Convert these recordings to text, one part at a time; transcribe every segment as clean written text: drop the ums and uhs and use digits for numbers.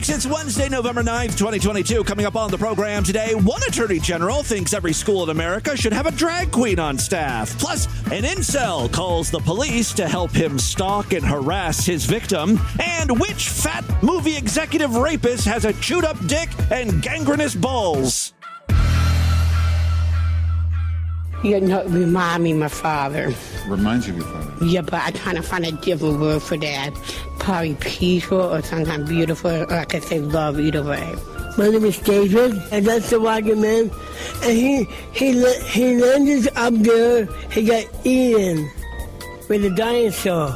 folks. It's Wednesday, November 9th, 2022. Coming up on the program today, one attorney general thinks every school in America should have a drag queen on staff. Plus, an incel calls the police to help him stalk and harass his victim. And which fat movie executive rapist has a chewed up dick and gangrenous balls? You know, remind me of my father. Reminds you of your father? Yeah, but I kind of find a different word for that. Probably peaceful or sometimes beautiful, or I could say love either way. My name is David, and that's the Rocket Man. And he landed up there. He got eaten with a dinosaur.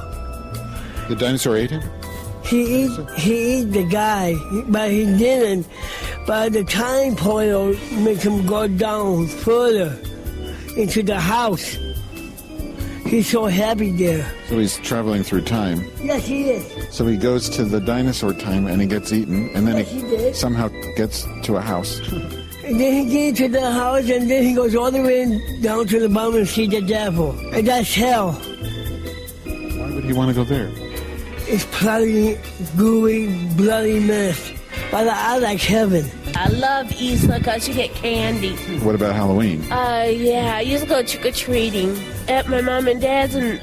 The dinosaur ate him? He ate the guy, but he didn't. But the time portal makes him go down further into the house. He's so happy there. So he's traveling through time. Yes, he is. So he goes to the dinosaur time and he gets eaten, and then he somehow gets to a house. And then he gets to the house, and then he goes all the way down to the bottom and sees the devil. And that's hell. Why would he want to go there? It's bloody, gooey, bloody mess. But I like heaven. I love Easter because you get candy. What about Halloween? Yeah, I used to go trick-or-treating at my mom and dad's in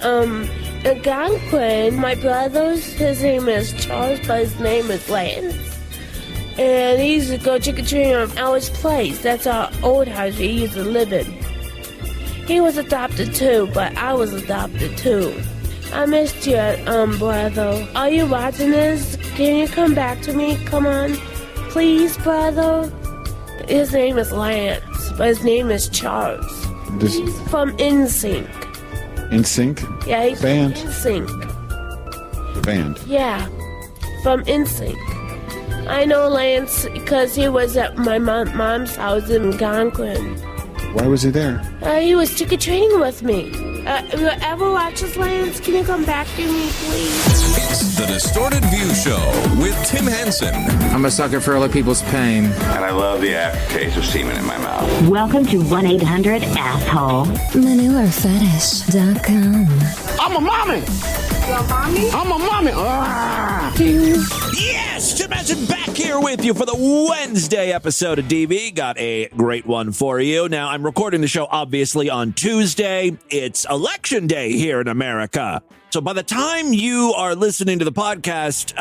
Algonquin. My brother's, his name is Charles, but his name is Lance. And he used to go trick-or-treating on Alice Place. That's our old house we used to live in. He was adopted too, but I was adopted too. I missed you, brother. Are you watching this? Can you come back to me? Come on. Please, brother. His name is Lance, but his name is Charles. He's from NSYNC. NSYNC? Yeah, he's band. from NSYNC. The band? Yeah, from NSYNC. I know Lance because he was at my mom's house in Algonquin. Why was he there? He was trick-or-treating with me. You ever watch this, Lance? Can you come back to me, please? It's the Distorted View Show with Tim Henson. I'm a sucker for other people's pain. And I love the aftertaste of semen in my mouth. Welcome to 1-800-ASSHOLE. ManureFetish.com. I'm a mommy. You're a mommy? I'm a mommy. Yes, Tim Henson back here with you for the Wednesday episode of DV. Got a great one for you. Now, I'm recording the show, obviously, on Tuesday. It's election day here in America. So by the time you are listening to the podcast,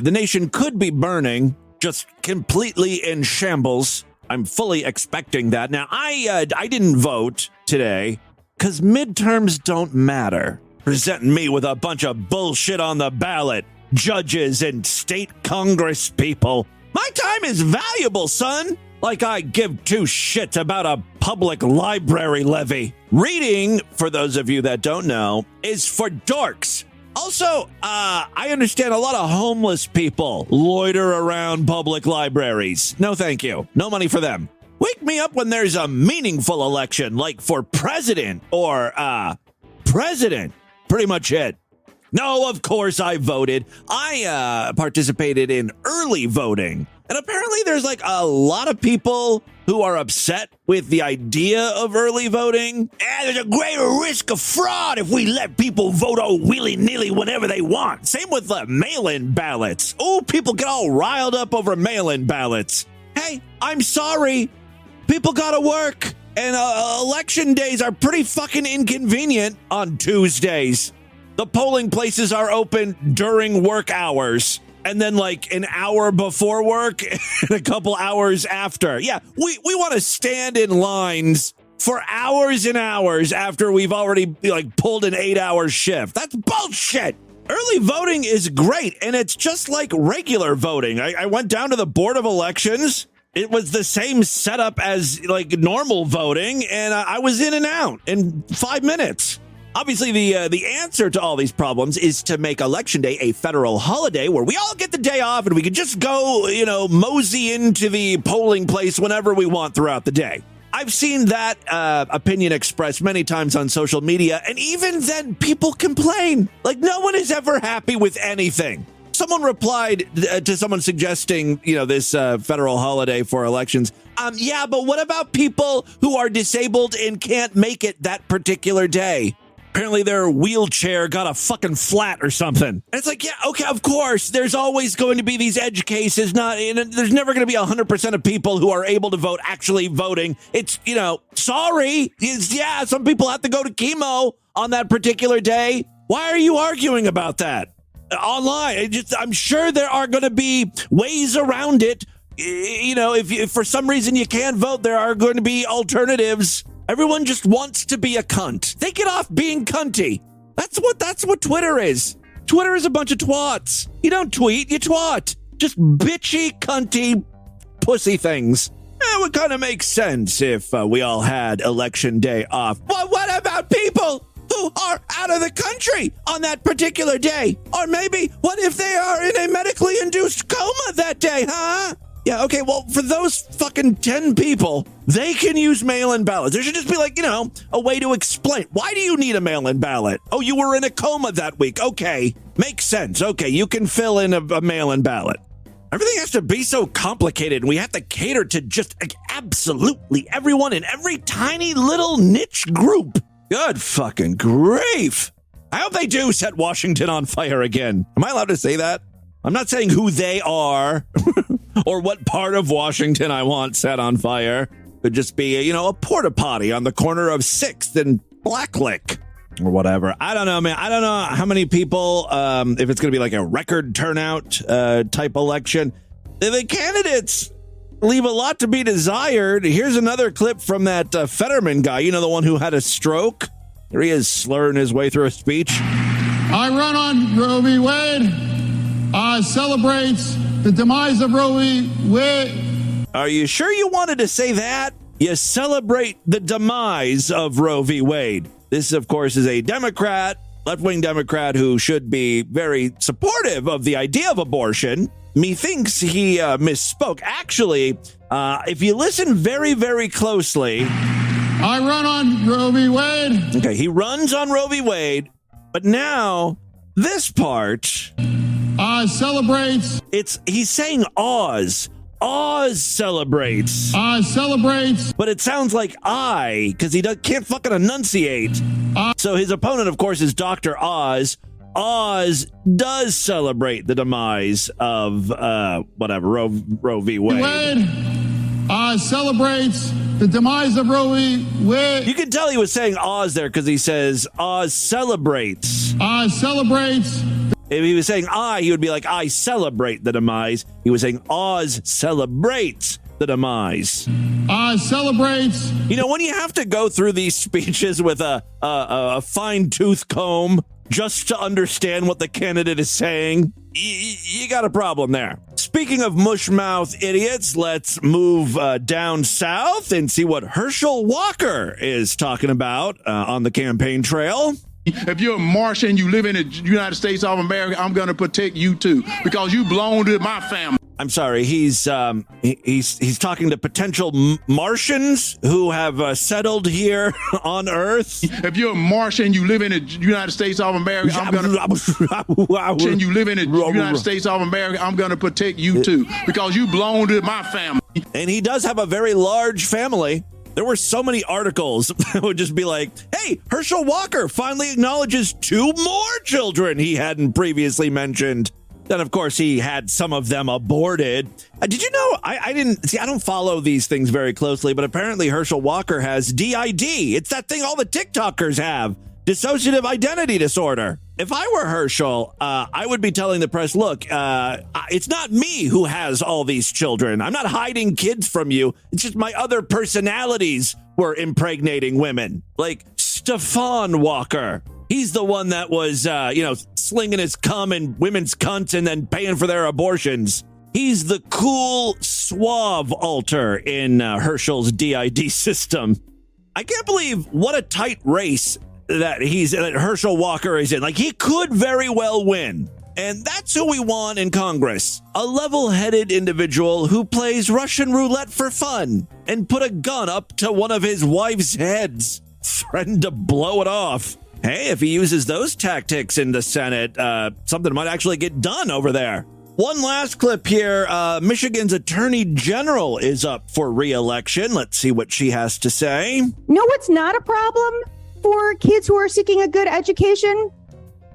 the nation could be burning, just completely in shambles. I'm fully expecting that. Now, I didn't vote today because midterms don't matter. Presenting me with a bunch of bullshit on the ballot. Judges and state Congress people. My time is valuable, son. Like I give two shits about a public library levy. Reading, for those of you that don't know, is for dorks. Also, I understand a lot of homeless people loiter around public libraries. No, thank you. No money for them. Wake me up when there's a meaningful election, like for president or, president. Pretty much it. No, of course I voted. I participated in early voting. And apparently there's like a lot of people who are upset with the idea of early voting. And there's a greater risk of fraud if we let people vote all willy-nilly whenever they want. Same with mail-in ballots. Oh, people get all riled up over mail-in ballots. Hey, I'm sorry. People gotta work. And election days are pretty fucking inconvenient on Tuesdays. The polling places are open during work hours and then like an hour before work and a couple hours after. Yeah, we want to stand in lines for hours and hours after we've already like pulled an 8-hour shift. That's bullshit. Early voting is great, and it's just like regular voting. I went down to the Board of Elections. It was the same setup as like normal voting, and I was in and out in 5 minutes. Obviously, the answer to all these problems is to make Election Day a federal holiday where we all get the day off and we can just go, mosey into the polling place whenever we want throughout the day. I've seen that opinion expressed many times on social media, and even then people complain. Like, no one is ever happy with anything. Someone replied to someone suggesting, this federal holiday for elections. Yeah, but what about people who are disabled and can't make it that particular day? Apparently their wheelchair got a fucking flat or something. And it's like, yeah, okay, of course, there's always going to be these edge cases. There's never going to be 100% of people who are able to vote actually voting. It's, sorry. Yeah, some people have to go to chemo on that particular day. Why are you arguing about that online? I'm sure there are going to be ways around it. If for some reason you can't vote, there are going to be alternatives. Everyone just wants to be a cunt. They get off being cunty. That's what Twitter is. Twitter is a bunch of twats. You don't tweet, you twat. Just bitchy, cunty, pussy things. It would kind of make sense if we all had election day off. Well, what about people who are out of the country on that particular day? Or maybe, what if they are in a medically induced coma that day, huh? Yeah, okay, well, for those fucking 10 people, they can use mail-in ballots. There should just be, a way to explain. Why do you need a mail-in ballot? Oh, you were in a coma that week. Okay, makes sense. Okay, you can fill in a mail-in ballot. Everything has to be so complicated, and we have to cater to just absolutely everyone in every tiny little niche group. Good fucking grief. I hope they do set Washington on fire again. Am I allowed to say that? I'm not saying who they are or what part of Washington I want set on fire. Could just be, a porta potty on the corner of 6th and Blacklick or whatever. I don't know, man. I don't know how many people, if it's going to be like a record turnout type election. The candidates leave a lot to be desired. Here's another clip from that Fetterman guy, the one who had a stroke. There he is slurring his way through a speech. I run on Roe v. Wade. Celebrates the demise of Roe v. Wade. Are you sure you wanted to say that? You celebrate the demise of Roe v. Wade. This, of course, is a Democrat, left-wing Democrat who should be very supportive of the idea of abortion. Methinks he misspoke. Actually, if you listen very, very closely... I run on Roe v. Wade. Okay, he runs on Roe v. Wade, but now this part... celebrates. He's saying Oz. Oz celebrates. Celebrates. But it sounds like because he can't fucking enunciate. So his opponent, of course, is Dr. Oz. Oz does celebrate the demise of, Roe v. Wade. Celebrates the demise of Roe v. Wade. You can tell he was saying Oz there because he says Oz celebrates. Celebrates. If he was saying he would be like, I celebrate the demise. He was saying Oz celebrates the demise. Celebrates. When you have to go through these speeches with a fine-tooth comb just to understand what the candidate is saying, you got a problem there. Speaking of mush-mouth idiots, let's move down south and see what Herschel Walker is talking about on the campaign trail. If you're a Martian, you live in the United States of America, I'm going to protect you too, because you belong to my family. I'm sorry, he's talking to potential Martians who have settled here on Earth. If you're a Martian, you live in the United States of America, I'm going to you live in the United States of America, I'm going to protect you too, because you belong to my family. And he does have a very large family. There were so many articles that would just be like, hey, Herschel Walker finally acknowledges 2 more children he hadn't previously mentioned. Then, of course, he had some of them aborted. Did you know, I don't follow these things very closely, but apparently Herschel Walker has DID. It's that thing all the TikTokers have. Dissociative identity disorder. If I were Herschel, I would be telling the press, look, it's not me who has all these children. I'm not hiding kids from you. It's just my other personalities were impregnating women. Like Stefan Walker. He's the one that was, slinging his cum in women's cunts and then paying for their abortions. He's the cool, suave alter in Herschel's DID system. I can't believe what a tight race that Herschel Walker is in. Like, he could very well win. And that's who we want in Congress. A level-headed individual who plays Russian roulette for fun and put a gun up to one of his wife's heads, threatened to blow it off. Hey, if he uses those tactics in the Senate, something might actually get done over there. One last clip here. Michigan's Attorney General is up for re-election. Let's see what she has to say. No, what's not a problem? for kids who are seeking a good education?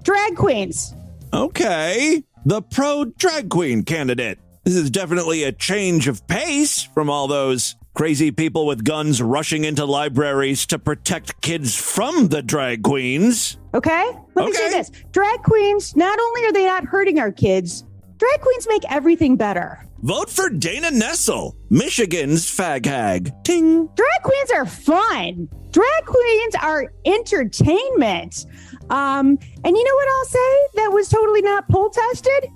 Drag queens. Okay. The pro drag queen candidate. This is definitely a change of pace from all those crazy people with guns rushing into libraries to protect kids from the drag queens. Okay? Let me say this. Drag queens, not only are they not hurting our kids, drag queens make everything better. Vote for Dana Nessel, Michigan's fag hag. Ting. Drag queens are fun. Drag queens are entertainment. And you know what I'll say that was totally not poll tested?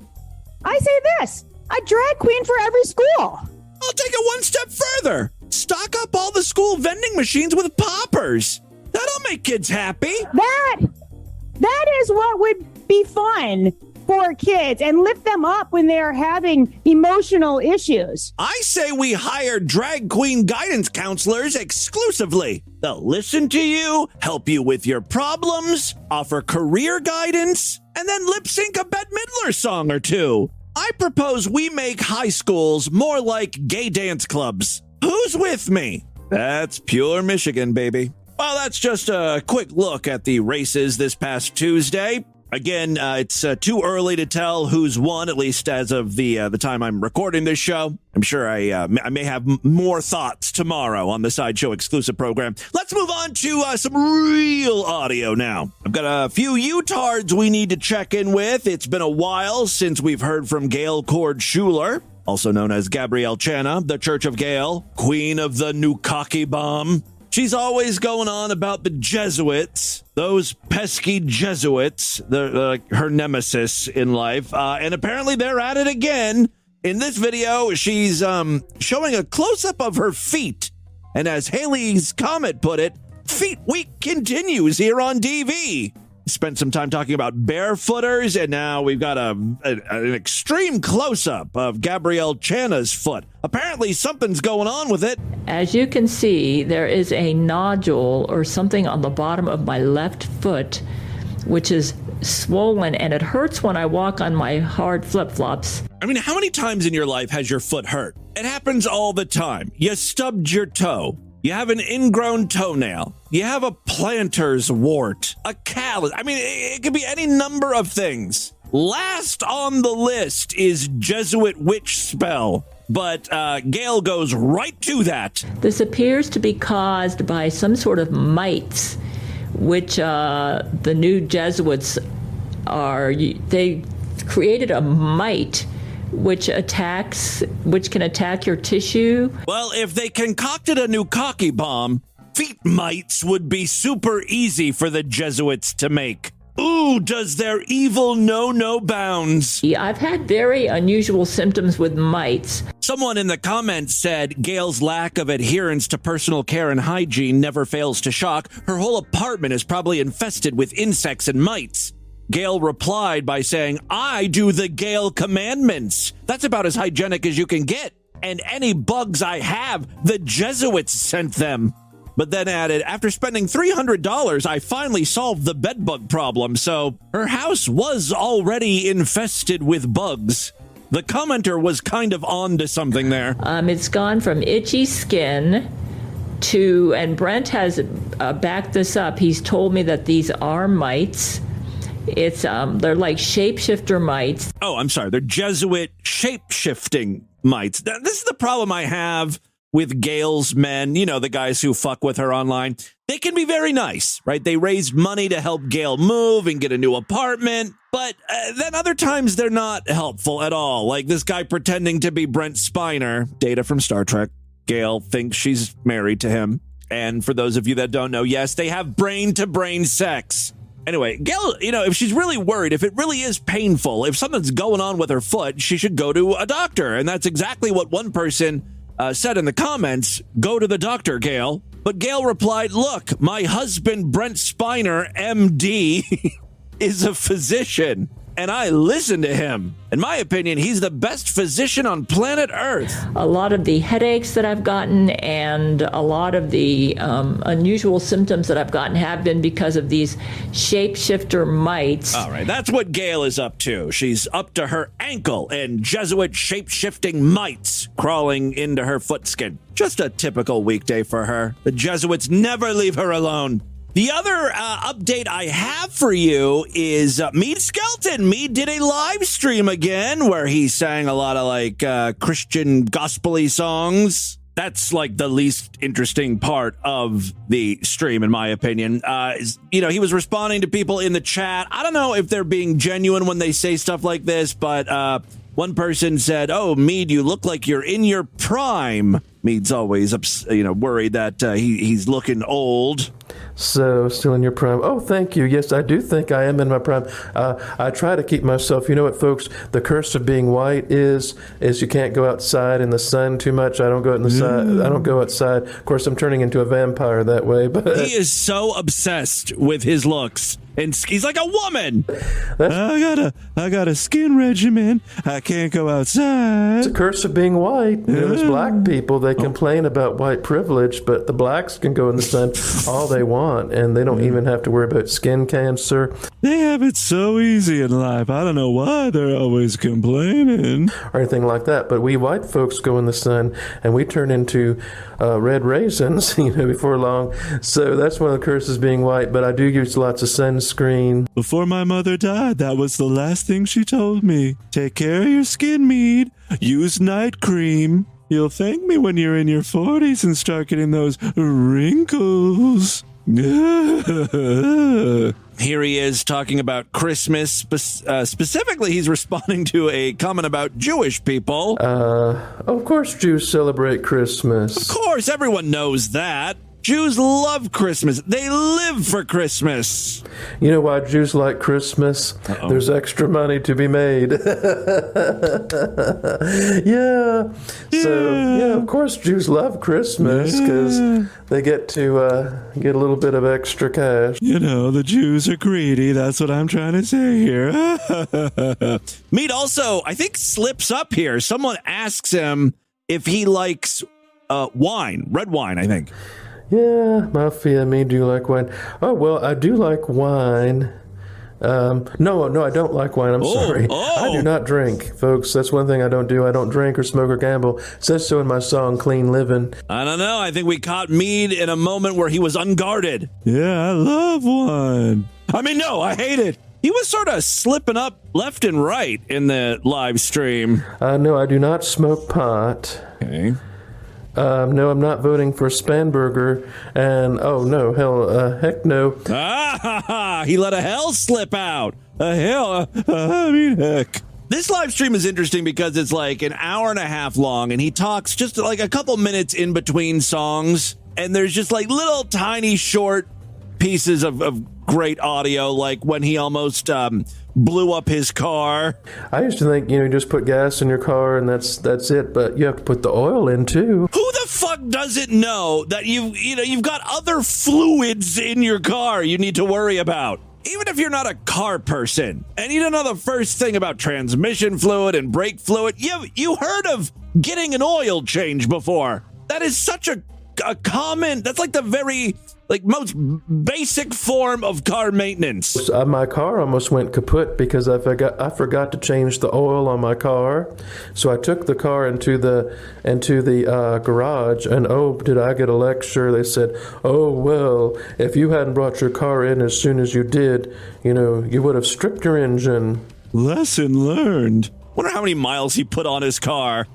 I say this. A drag queen for every school. I'll take it one step further. Stock up all the school vending machines with poppers. That'll make kids happy. That is what would be fun for kids and lift them up when they are having emotional issues. I say we hire drag queen guidance counselors exclusively. They'll listen to you, help you with your problems, offer career guidance, and then lip sync a Bette Midler song or two. I propose we make high schools more like gay dance clubs. Who's with me? That's pure Michigan, baby. Well, that's just a quick look at the races this past Tuesday. Again, it's too early to tell who's won, at least as of the time I'm recording this show. I'm sure I may have more thoughts tomorrow on the Sideshow exclusive program. Let's move on to some real audio now. I've got a few U-tards we need to check in with. It's been a while since we've heard from Gail Cord-Schuler, also known as Gabrielle Channa, the Church of Gail, queen of the Nukkake bomb. She's always going on about the Jesuits, those pesky Jesuits, her nemesis in life. And apparently they're at it again. In this video, she's showing a close-up of her feet. And as Haley's Comet put it, Feet Week continues here on DV. Spent some time talking about barefooters, and now we've got an extreme close-up of Gabrielle Channa's foot. Apparently something's going on with it. As you can see, there is a nodule or something on the bottom of my left foot, which is swollen, and it hurts when I walk on my hard flip-flops. I mean, how many times in your life has your foot hurt? It happens all the time. You stubbed your toe. You have an ingrown toenail. You have a plantar's wart, a callus. I mean, it could be any number of things. Last on the list is Jesuit witch spell, but Gail goes right to that. This appears to be caused by some sort of mites, which the new Jesuits they created a mite which can attack your tissue. Well, if they concocted a Nukkake bomb, feet mites would be super easy for the Jesuits to make. Ooh, does their evil know no bounds. Yeah, I've had very unusual symptoms with mites. Someone in the comments said Gail's lack of adherence to personal care and hygiene never fails to shock. Her whole apartment is probably infested with insects and mites. Gail replied by saying, I do the Gail commandments. That's about as hygienic as you can get. And any bugs I have, the Jesuits sent them. But then added, after spending $300, I finally solved the bedbug problem. So her house was already infested with bugs. The commenter was kind of on to something there. It's gone from itchy skin to, and Brent has backed this up. He's told me that these are mites. They're like shapeshifter mites. Oh, I'm sorry. They're Jesuit shape-shifting mites. This is the problem I have with Gail's men, you know, the guys who fuck with her online. They can be very nice, right? They raised money to help Gail move and get a new apartment. But then other times they're not helpful at all. Like this guy pretending to be Brent Spiner, Data from Star Trek. Gail thinks she's married to him. And for those of you that don't know, yes, they have brain-to-brain sex. Anyway, Gail, you know, if she's really worried, if it really is painful, if something's going on with her foot, she should go to a doctor. And that's exactly what one person said in the comments. Go to the doctor, Gail. But Gail replied, look, my husband, Brent Spiner, MD, is a physician. And I listen to him. In my opinion, he's the best physician on planet Earth. A lot of the headaches that I've gotten and a lot of the unusual symptoms that I've gotten have been because of these shapeshifter mites. All right, that's what Gail is up to. She's up to her ankle in Jesuit shape-shifting mites crawling into her foot skin. Just a typical weekday for her. The Jesuits never leave her alone. The other update I have for you is Meade Skelton. Meade did a live stream again where he sang a lot of like Christian gospel-y songs. That's like the least interesting part of the stream, in my opinion. He was responding to people in the chat. I don't know if they're being genuine when they say stuff like this, but one person said, "Oh, Meade, you look like you're in your prime." Meade's always, worried that he's looking old. So, still in your prime. Oh, thank you. Yes, I do think I am in my prime. I try to keep myself. You know what, folks? The curse of being white is you can't go outside in the sun too much. I don't go I don't go outside. Of course, I'm turning into a vampire that way. But he is so obsessed with his looks. And he's like a woman. I got a skin regimen. I can't go outside. It's a curse of being white. There's black people. They complain about white privilege, but the blacks can go in the sun all they want, and they don't even have to worry about skin cancer. They have it so easy in life. I don't know why they're always complaining. Or anything like that. But we white folks go in the sun, and we turn into red raisins, before long. So that's one of the curses of being white. But I do use lots of sunscreen. Before my mother died, that was the last thing she told me. Take care of your skin, Meade. Use night cream. You'll thank me when you're in your 40s and start getting those wrinkles. Here he is talking about Christmas. Specifically, he's responding to a comment about Jewish people. Of course Jews celebrate Christmas. Of course, everyone knows that. Jews love Christmas. They live for Christmas. You know why Jews like Christmas? Uh-oh. There's extra money to be made. Yeah. So, of course Jews love Christmas because they get to get a little bit of extra cash. The Jews are greedy. That's what I'm trying to say here. Meade also, I think, slips up here. Someone asks him if he likes wine, red wine, I think. Yeah, Mafia, me, do you like wine? Oh, well, I do like wine. No, I don't like wine. I'm sorry. I do not drink, folks. That's one thing I don't do. I don't drink or smoke or gamble. It says so in my song, Clean Living. I don't know. I think we caught Meade in a moment where he was unguarded. Yeah, I love wine. No, I hate it. He was sort of slipping up left and right in the live stream. No, I do not smoke pot. Okay. No, I'm not voting for Spanberger, and heck no. He let a hell slip out. Heck. This live stream is interesting because it's like an hour and a half long, and he talks just like a couple minutes in between songs, and there's just like little tiny short pieces of great audio, like when he almost blew up his car. I used to think, you just put gas in your car and that's it, but you have to put the oil in too. Who the fuck doesn't know that you've got other fluids in your car you need to worry about? Even if you're not a car person, and you don't know the first thing about transmission fluid and brake fluid, you heard of getting an oil change before. That is such a common, that's like the very most basic form of car maintenance. My car almost went kaput because I forgot to change the oil on my car. So I took the car into the garage, and did I get a lecture? They said, "Oh well, if you hadn't brought your car in as soon as you did, you would have stripped your engine." Lesson learned. Wonder how many miles he put on his car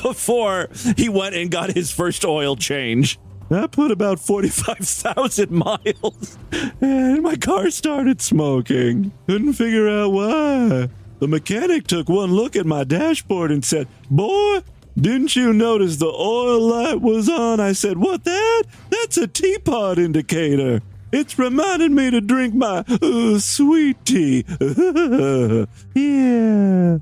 before he went and got his first oil change. I put about 45,000 miles, and my car started smoking. Couldn't figure out why. The mechanic took one look at my dashboard and said, "Boy, didn't you notice the oil light was on?" I said, "What, that? That's a teapot indicator. It's reminding me to drink my sweet tea." Yeah.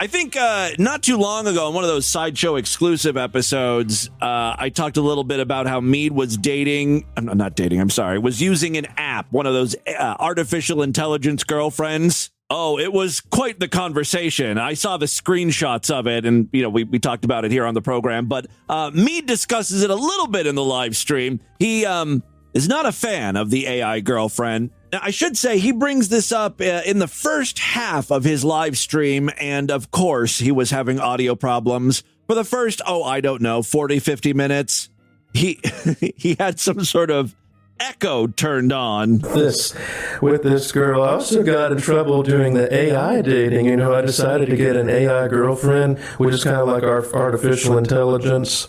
I think not too long ago in one of those Sideshow exclusive episodes, I talked a little bit about how Meade was was using an app, one of those artificial intelligence girlfriends. Oh, it was quite the conversation. I saw the screenshots of it, and we talked about it here on the program, but Meade discusses it a little bit in the live stream. He is not a fan of the AI girlfriend. Now, I should say he brings this up in the first half of his live stream, and of course, he was having audio problems. For the first, 40, 50 minutes, he had some sort of echo turned on. With this girl, I also got in trouble doing the AI dating. You know, I decided to get an AI girlfriend, which is kind of like our artificial intelligence.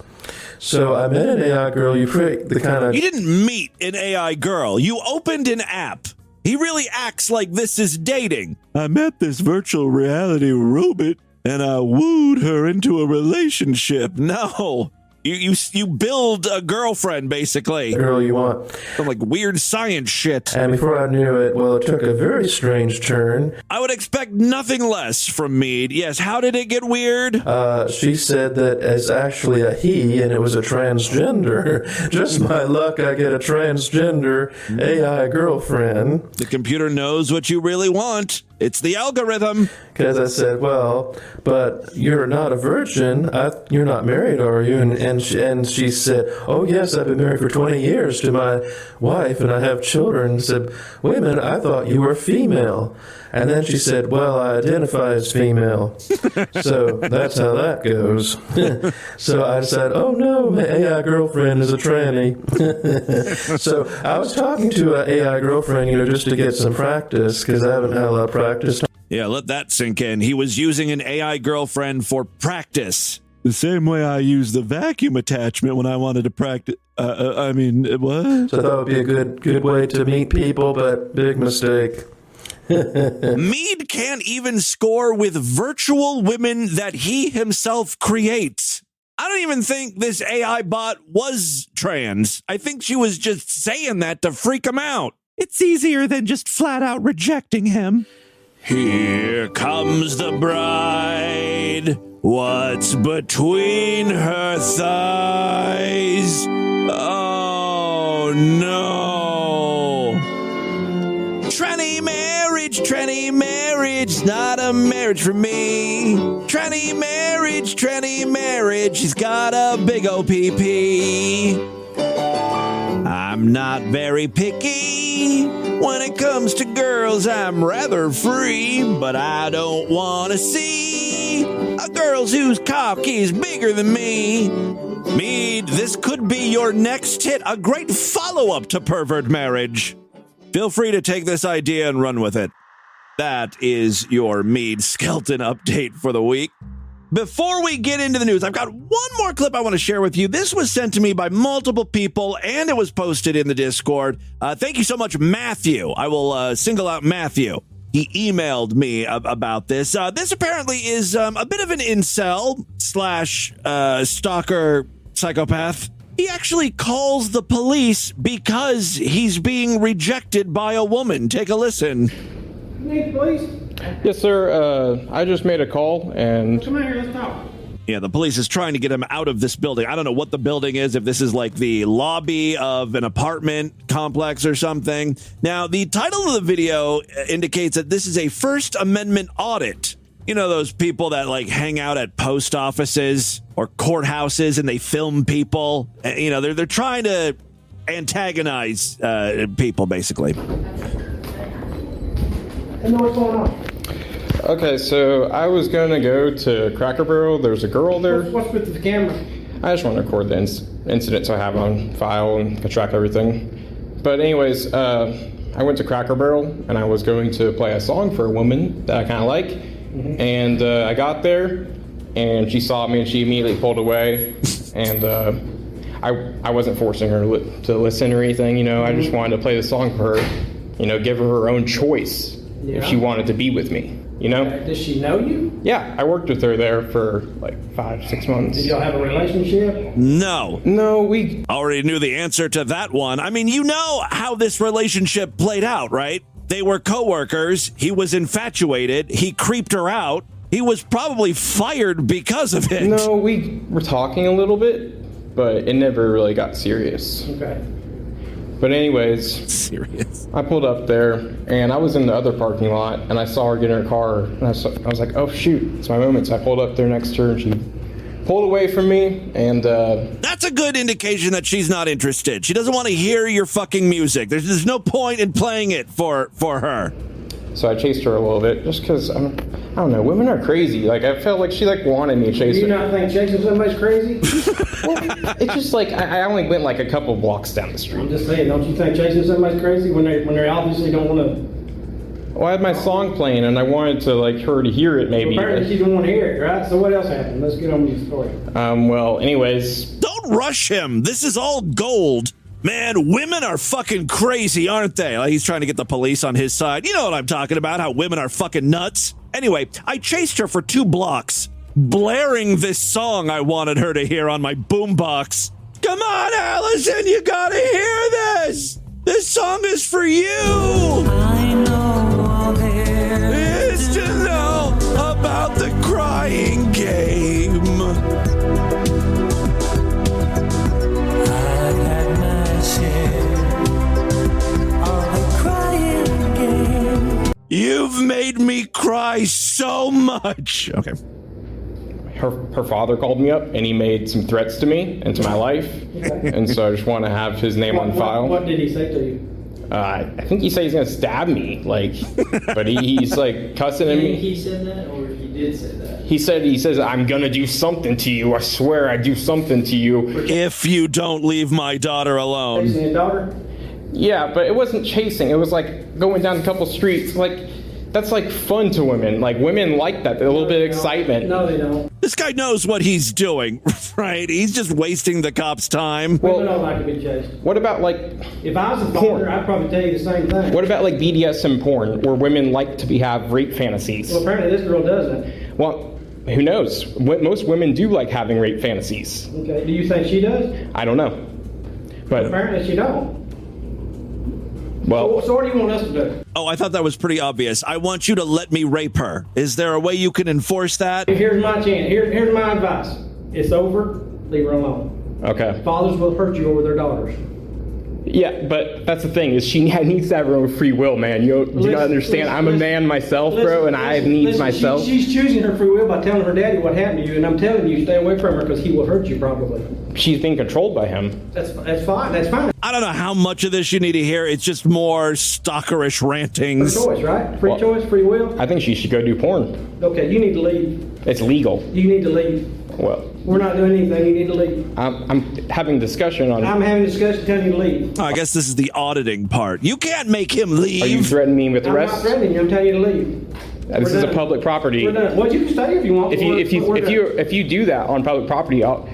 So I met an AI girl. You didn't meet an AI girl. You opened an app. He really acts like this is dating. I met this virtual reality robot, and I wooed her into a relationship. No. You build a girlfriend, basically. The girl you want. Some like weird science shit. And before I knew it, well, it took a very strange turn. I would expect nothing less from Meade. Yes, how did it get weird? She said that it's actually a he, and it was a transgender. Just my luck, I get a transgender AI girlfriend. The computer knows what you really want. It's the algorithm. Because I said, well, but you're not a virgin. You're not married, are you? And she said, oh, yes, I've been married for 20 years to my wife, and I have children. I said, wait a minute, I thought you were female. And then she said, well, I identify as female. So that's how that goes. So I said, oh, no, my AI girlfriend is a tranny. So I was talking to an AI girlfriend, just to get some practice, because I haven't had a lot of practice. Yeah, let that sink in. He was using an AI girlfriend for practice. The same way I used the vacuum attachment when I wanted to practice. What? So that would be a good way to meet people, but big mistake. Meade can't even score with virtual women that he himself creates. I don't even think this AI bot was trans. I think she was just saying that to freak him out. It's easier than just flat out rejecting him. Here comes the bride. What's between her thighs? Oh, no. Tranny marriage, not a marriage for me. Tranny marriage, she's got a big OPP. I'm not very picky. When it comes to girls, I'm rather free, but I don't want to see a girl whose cock is bigger than me. Meade, this could be your next hit, a great follow-up to Pervert Marriage. Feel free to take this idea and run with it. That is your Meade Skelton update for the week. Before we get into the news, I've got one more clip I want to share with you. This was sent to me by multiple people, and it was posted in the Discord. Thank you so much, Matthew. I will single out Matthew. He emailed me about this. This apparently is a bit of an incel / stalker psychopath. He actually calls the police because he's being rejected by a woman. Take a listen. Hey, police? Yes, sir. I just made a call and... Come here, let's talk. Yeah, the police is trying to get him out of this building. I don't know what the building is, if this is like the lobby of an apartment complex or something. Now, the title of the video indicates that this is a First Amendment audit. You know, those people that like hang out at post offices or courthouses and they film people. You know, they're trying to antagonize people, basically. What's going on? Okay, so I was going to go to Cracker Barrel. There's a girl there. What's with the camera? I just want to record the incident so I have it on file and can track everything. But anyways, I went to Cracker Barrel and I was going to play a song for a woman that I kind of like. Mm-hmm. And I got there and she saw me and she immediately pulled away. And I wasn't forcing her to listen or anything, you know. I just wanted to play the song for her, you know, give her her own choice if she wanted to be with me. You know? Does she know you? Yeah, I worked with her there for like 5-6 months. Did y'all have a relationship? No. No, we already knew the answer to that one. I mean, you know how this relationship played out, right? They were coworkers. He was infatuated. He creeped her out. He was probably fired because of it. No, we were talking a little bit, but it never really got serious. Okay. But anyways, serious. I pulled up there, and I was in the other parking lot, and I saw her get in her car, and I was like, oh, shoot, it's my moment. So I pulled up there next to her, and she pulled away from me, and... That's a good indication that she's not interested. She doesn't want to hear your fucking music. There's no point in playing it for her. So I chased her a little bit, just because I'm I don't know. Women are crazy. Like, I felt like she like wanted me to chase her. Do you not think chasing somebody's crazy? Well, it's just like I only went like a couple blocks down the street. I'm just saying, don't you think chasing somebody's crazy when they obviously don't want to? Well, I had my song playing and I wanted to like her to hear it maybe. Well, apparently she didn't want to hear it, right? So what else happened? Let's get on with the story. Well, anyways. Don't rush him. This is all gold. Man, women are fucking crazy, aren't they? Like, he's trying to get the police on his side. You know what I'm talking about, how women are fucking nuts. Anyway, I chased her for 2 blocks, blaring this song I wanted her to hear on my boombox. Come on, Allison, you gotta hear this. This song is for you. I know all there is to know about the crying game. I've had my share of the crying game. You've made me cry so much. Okay. Her father called me up and he made some threats to me and to my life. Okay. And so I just want to have his name on file. What did he say to you? I think he said he's going to stab me, like, but he's like cussing at me. He said that, or he did say that? He says, I'm going to do something to you. I swear I do something to you. If you don't leave my daughter alone. Chasing your daughter? Yeah, but it wasn't chasing. It was like going down a couple streets. Like, that's like fun to women. Like, women like that. A little bit of excitement. No, they don't. This guy knows what he's doing, right? He's just wasting the cop's time. Women don't like to be chased. What about, like, if I was a father, I'd probably tell you the same thing. What about, like, BDSM porn, where women like to have rape fantasies? Well, apparently this girl doesn't. Well, who knows? Most women do like having rape fantasies. Okay, do you think she does? I don't know. But apparently she don't. Well, so what do you want us to do? Oh, I thought that was pretty obvious. I want you to let me rape her. Is there a way you can enforce that? Here's my chance. Here's my advice. It's over. Leave her alone. Okay. Fathers will hurt you over their daughters. Yeah, but that's the thing, is she needs to have her own free will, man. You don't understand. I'm a man myself, bro, and I have needs myself. She's choosing her free will by telling her daddy what happened to you, and I'm telling you, stay away from her because he will hurt you probably. She's being controlled by him. That's fine. That's fine. I don't know how much of this you need to hear. It's just more stalkerish rantings. Free choice, right? Free choice, free will. I think she should go do porn. Okay, you need to leave. It's legal. You need to leave. Well, we're not doing anything. You need to leave. I'm having discussion on it. I'm having discussion telling you to leave. Oh, I guess this is the auditing part. You can't make him leave. Are you threatening me with arrest? I'm not threatening you. I'm telling you to leave. This is a public property. We're done. Well, you can stay if you want. If you do that on public property, I'll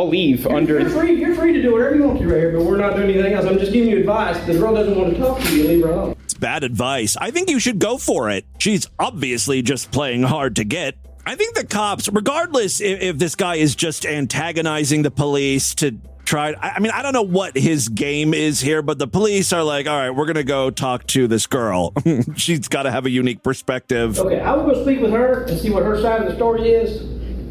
leave under. You're free to do whatever you want to right here, but we're not doing anything else. I'm just giving you advice. The girl doesn't want to talk to you. Leave her alone. It's bad advice. I think you should go for it. She's obviously just playing hard to get. I think the cops, regardless if this guy is just antagonizing the police to try, I mean, I don't know what his game is here, but the police are like, all right, we're going to go talk to this girl. She's got to have a unique perspective. Okay, I will go speak with her and see what her side of the story is,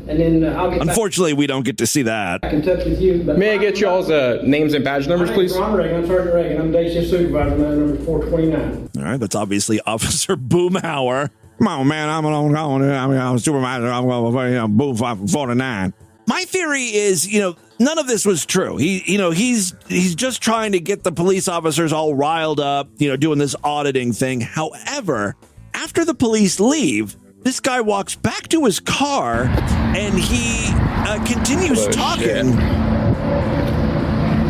and then I'll get Unfortunately, we don't get to see that. back in touch with you. But May I get y'all's names and badge numbers, please? I'm Sergeant Reagan. I'm day shift supervisor, number 429. All right, that's obviously Officer Boomhauer. Come on, man, I'm a supervisor. I'm Boom 49. My theory is, none of this was true. He's just trying to get the police officers all riled up, doing this auditing thing. However, after the police leave, this guy walks back to his car and he continues talking.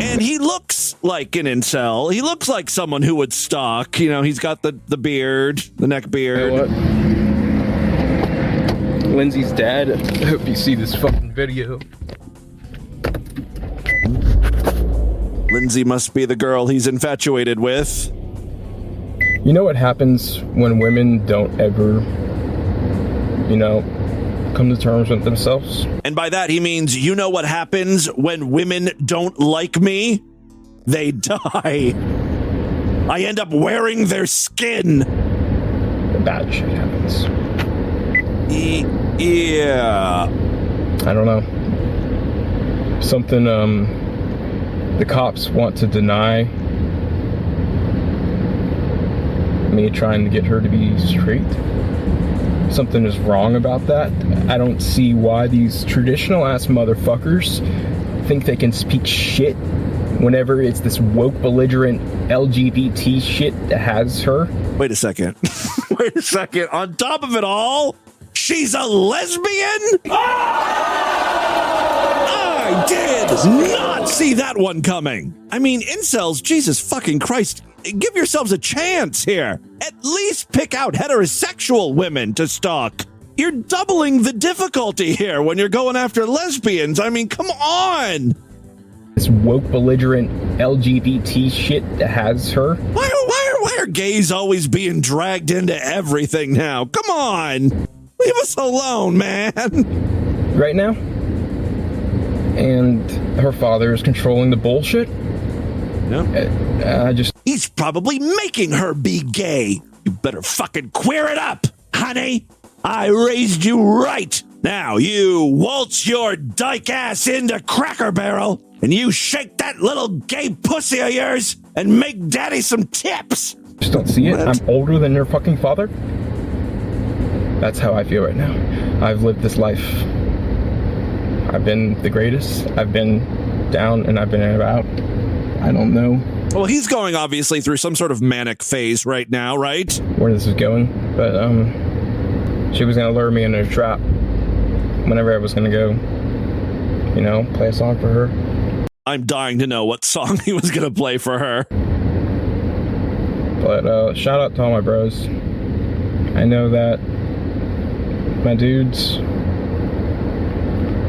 And he looks like an incel. He looks like someone who would stalk. He's got the beard, the neck beard. You know what? Lindsay's dad. I hope you see this fucking video. Lindsay must be the girl he's infatuated with. You know what happens when women don't ever, come to terms with themselves? And by that, he means, you know what happens when women don't like me? They die. I end up wearing their skin. Bad shit happens. Yeah. I don't know. Something, the cops want to deny me trying to get her to be straight. Something is wrong about that. I don't see why these traditional ass motherfuckers think they can speak shit whenever it's this woke belligerent LGBT shit that has her. Wait a second. Wait a second. On top of it all, she's a lesbian? I did not see that one coming. I mean, incels, Jesus fucking Christ, give yourselves a chance here. At least pick out heterosexual women to stalk. You're doubling the difficulty here when you're going after lesbians. I mean, come on. This woke, belligerent LGBT shit that has her. Why are gays always being dragged into everything now? Come on. Leave us alone, man. Right now? And her father is controlling the bullshit? Yeah. He's probably making her be gay. You better fucking queer it up, honey. I raised you right. Now you waltz your dyke ass into Cracker Barrel and you shake that little gay pussy of yours and make daddy some tips. Just don't see it. I'm older than your fucking father. That's how I feel right now. I've lived this life. I've been the greatest. I've been down and I've been about. I don't know. Well, he's going obviously through some sort of manic phase right now, right? Where this is going. But she was going to lure me into a trap whenever I was going to go, you know, play a song for her. I'm dying to know what song he was going to play for her. But shout out to all my bros. I know that my dudes,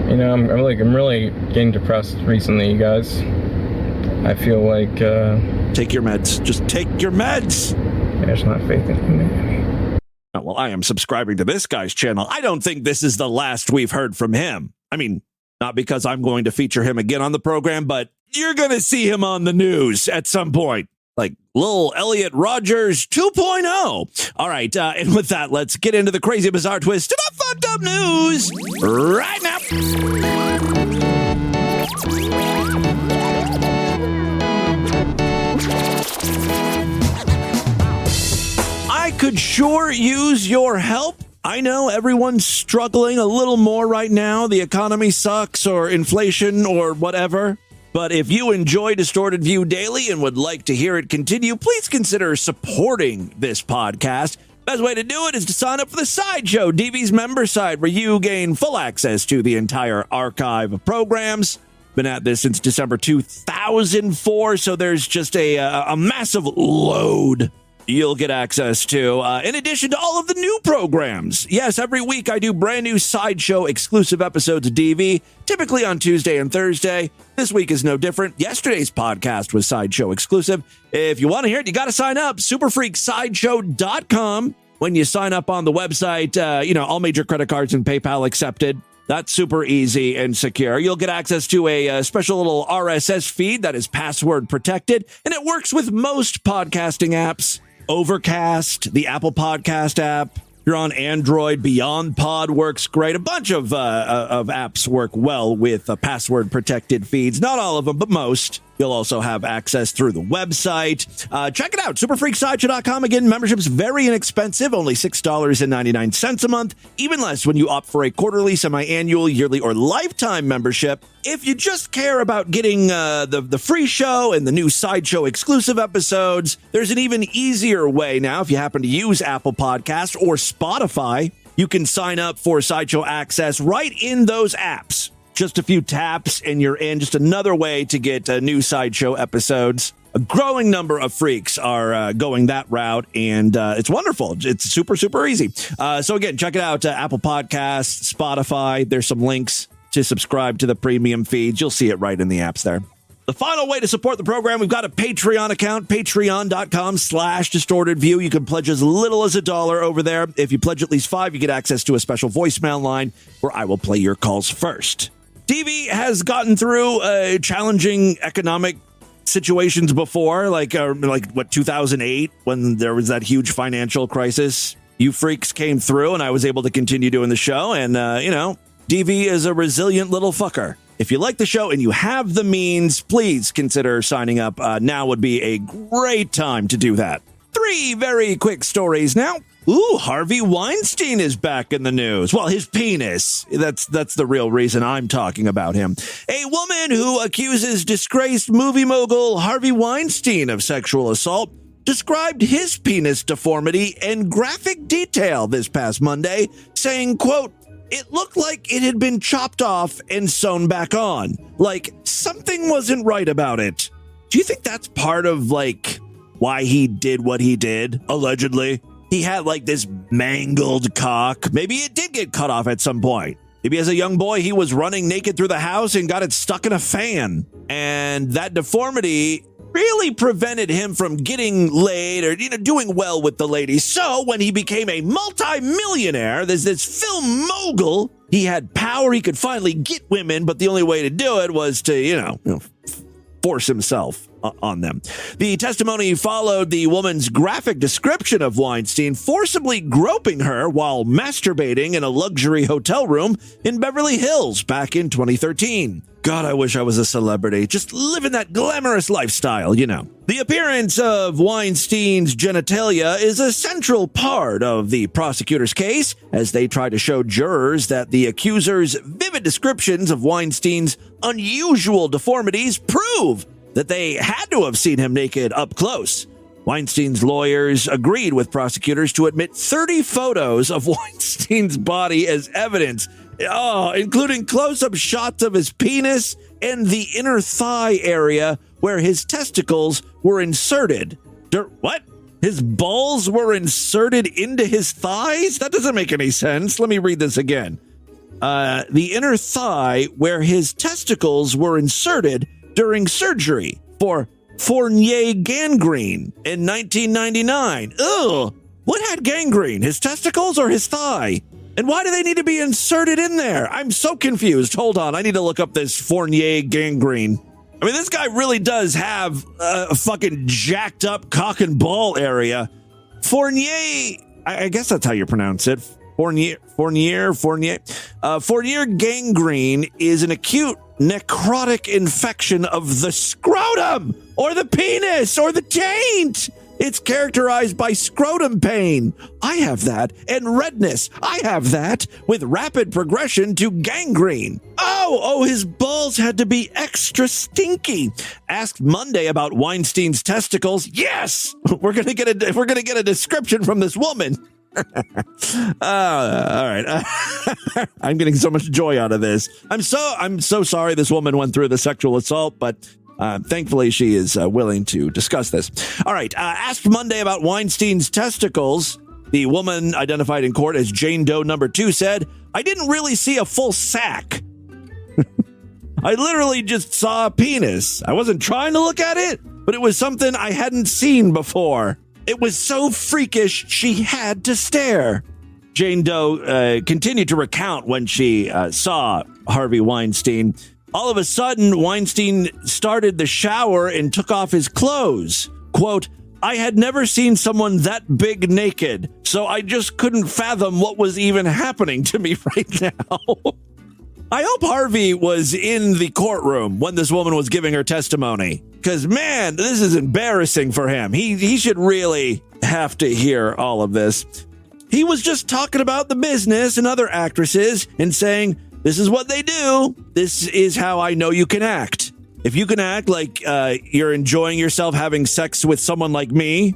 you know, I'm really getting depressed recently, you guys. I feel like take your meds. Just take your meds. There's not faith in humanity. Oh, well, I am subscribing to this guy's channel. I don't think this is the last we've heard from him. I mean, not because I'm going to feature him again on the program, but you're going to see him on the news at some point. Like Lil Elliot Rogers 2.0. All right, and with that, let's get into the crazy, bizarre twist to the fucked up news right now. I could sure use your help. I know everyone's struggling a little more right now. The economy sucks, or inflation, or whatever. But if you enjoy Distorted View Daily and would like to hear it continue, please consider supporting this podcast. Best way to do it is to sign up for the Sideshow, DV's member site, where you gain full access to the entire archive of programs. Been at this since December 2004, so there's just a massive load you'll get access to, in addition to all of the new programs. Yes, every week I do brand new Sideshow exclusive episodes of DV, typically on Tuesday and Thursday. This week is no different. Yesterday's podcast was Sideshow exclusive. If you want to hear it, you got to sign up. Superfreaksideshow.com. When you sign up on the website, all major credit cards and PayPal accepted. That's super easy and secure. You'll get access to a special little RSS feed that is password protected, and it works with most podcasting apps. Overcast, the Apple Podcast app. You're on Android. Beyond Pod works great. A bunch of apps work well with password protected feeds. Not all of them, but most. You'll also have access through the website. Check it out, superfreaksideshow.com. Again, membership's very inexpensive, only $6.99 a month, even less when you opt for a quarterly, semi-annual, yearly, or lifetime membership. If you just care about getting the free show and the new Sideshow exclusive episodes, there's an even easier way now. If you happen to use Apple Podcasts or Spotify, you can sign up for Sideshow access right in those apps. Just a few taps and you're in. Just another way to get new Sideshow episodes. A growing number of freaks are going that route, and it's wonderful. It's super, super easy. So again, check it out. Apple Podcasts, Spotify. There's some links to subscribe to the premium feeds. You'll see it right in the apps there. The final way to support the program, we've got a Patreon account, patreon.com/distortedview. You can pledge as little as $1 over there. If you pledge at least $5, you get access to a special voicemail line where I will play your calls first. DV has gotten through challenging economic situations before, like 2008, when there was that huge financial crisis. You freaks came through, and I was able to continue doing the show. And, DV is a resilient little fucker. If you like the show and you have the means, please consider signing up. Now would be a great time to do that. 3 very quick stories now. Ooh, Harvey Weinstein is back in the news. Well, his penis. That's the real reason I'm talking about him. A woman who accuses disgraced movie mogul Harvey Weinstein of sexual assault described his penis deformity in graphic detail this past Monday, saying, quote, "It looked like it had been chopped off and sewn back on. Like something wasn't right about it." Do you think that's part of like why he did what he did, allegedly? He had like this mangled cock. Maybe it did get cut off at some point. Maybe as a young boy, he was running naked through the house and got it stuck in a fan. And that deformity really prevented him from getting laid or, doing well with the ladies. So when he became a multi-millionaire, there's this film mogul. He had power. He could finally get women, but the only way to do it was to, force himself on them. The testimony followed the woman's graphic description of Weinstein forcibly groping her while masturbating in a luxury hotel room in Beverly Hills back in 2013. God, I wish I was a celebrity, just living that glamorous lifestyle, The appearance of Weinstein's genitalia is a central part of the prosecutor's case, as they try to show jurors that the accuser's vivid descriptions of Weinstein's unusual deformities prove that they had to have seen him naked up close. Weinstein's lawyers agreed with prosecutors to admit 30 photos of Weinstein's body as evidence, including close-up shots of his penis and the inner thigh area where his testicles were inserted. What? His balls were inserted into his thighs? That doesn't make any sense. Let me read this again. The inner thigh where his testicles were inserted during surgery for Fournier gangrene in 1999. Ugh! What had gangrene? His testicles or his thigh? And why do they need to be inserted in there? I'm so confused. Hold on. I need to look up this Fournier gangrene. I mean, this guy really does have a fucking jacked up cock and ball area. Fournier, I guess that's how you pronounce it. Fournier gangrene is an acute necrotic infection of the scrotum or the penis or the taint. It's characterized by scrotum pain. I have that. And redness. I have that. With rapid progression to gangrene. Oh, his balls had to be extra stinky. Asked Monday about Weinstein's testicles. Yes! We're gonna get a description from this woman. All right. I'm getting so much joy out of this. I'm so sorry this woman went through the sexual assault, but thankfully she is willing to discuss this. All right. Asked Monday about Weinstein's testicles, the woman identified in court as Jane Doe number 2 said, "I didn't really see a full sack. I literally just saw a penis. I wasn't trying to look at it, but it was something I hadn't seen before. It was so freakish, she had to stare." Jane Doe continued to recount when she saw Harvey Weinstein. All of a sudden, Weinstein started the shower and took off his clothes. Quote, "I had never seen someone that big naked, so I just couldn't fathom what was even happening to me right now." I hope Harvey was in the courtroom when this woman was giving her testimony. Because, man, this is embarrassing for him. He should really have to hear all of this. He was just talking about the business and other actresses and saying, "This is what they do. This is how I know you can act. If you can act like you're enjoying yourself having sex with someone like me,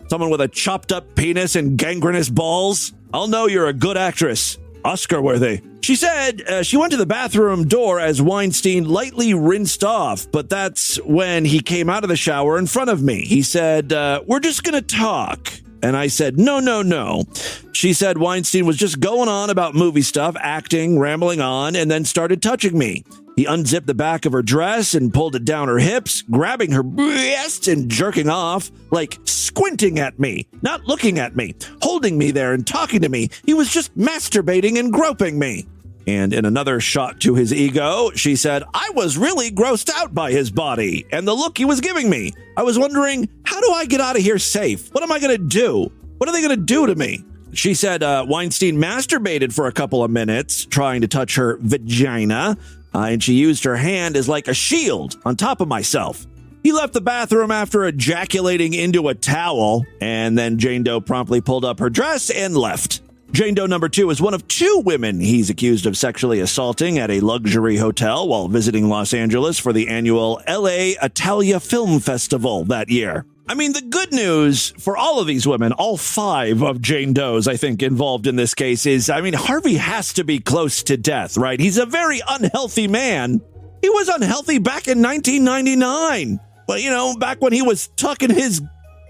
someone with a chopped up penis and gangrenous balls, I'll know you're a good actress. Oscar worthy." She said she went to the bathroom door as Weinstein lightly rinsed off, but that's when he came out of the shower in front of me. He said, "We're just going to talk." And I said, No. She said Weinstein was just going on about movie stuff, acting, rambling on, and then started touching me. He unzipped the back of her dress and pulled it down her hips, grabbing her breasts and jerking off, like squinting at me, not looking at me, holding me there and talking to me. He was just masturbating and groping me. And in another shot to his ego, she said, "I was really grossed out by his body and the look he was giving me. I was wondering, how do I get out of here safe? What am I going to do? What are they going to do to me?" She said Weinstein masturbated for a couple of minutes, trying to touch her vagina, and she used her hand as like a shield on top of myself. He left the bathroom after ejaculating into a towel, and then Jane Doe promptly pulled up her dress and left. Jane Doe number 2 is one of 2 women he's accused of sexually assaulting at a luxury hotel while visiting Los Angeles for the annual LA Italia Film Festival that year. I mean, the good news for all of these women, all 5 of Jane Doe's, I think, involved in this case is, I mean, Harvey has to be close to death, right? He's a very unhealthy man. He was unhealthy back in 1999. But, you know, back when he was tucking his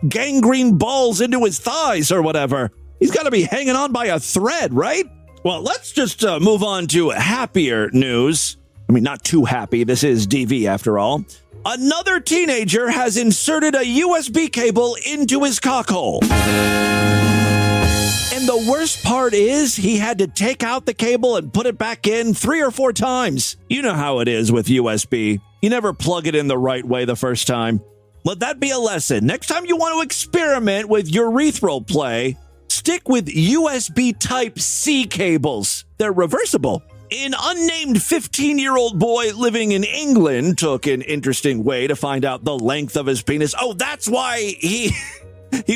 gangrene balls into his thighs or whatever. He's got to be hanging on by a thread, right? Well, let's just move on to happier news. I mean, not too happy. This is DV after all. Another teenager has inserted a USB cable into his cockhole. And the worst part is he had to take out the cable and put it back in 3 or 4 times. You know how it is with USB. You never plug it in the right way the first time. Let that be a lesson. Next time you want to experiment with urethral play, stick with USB Type-C cables. They're reversible. An unnamed 15-year-old boy living in England took an interesting way to find out the length of his penis. Oh, that's why he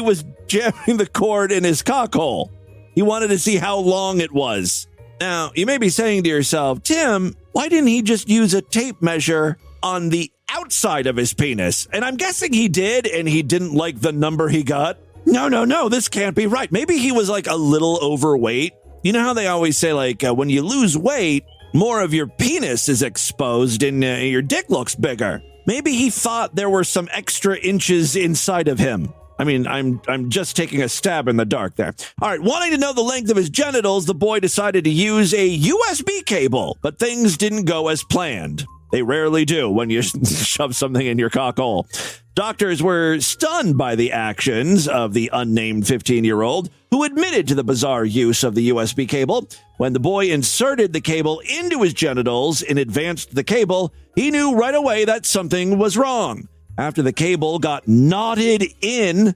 was jamming the cord in his cockhole. He wanted to see how long it was. Now, you may be saying to yourself, Tim, why didn't he just use a tape measure on the outside of his penis? And I'm guessing he did, and he didn't like the number he got. No, this can't be right. Maybe he was like a little overweight. You know how they always say, like, when you lose weight, more of your penis is exposed and your dick looks bigger. Maybe he thought there were some extra inches inside of him. I mean, I'm just taking a stab in the dark there. All right, wanting to know the length of his genitals, the boy decided to use a USB cable, but things didn't go as planned. They rarely do when you shove something in your cockhole. Doctors were stunned by the actions of the unnamed 15-year-old, who admitted to the bizarre use of the USB cable. When the boy inserted the cable into his genitals and advanced the cable, he knew right away that something was wrong. After the cable got knotted in,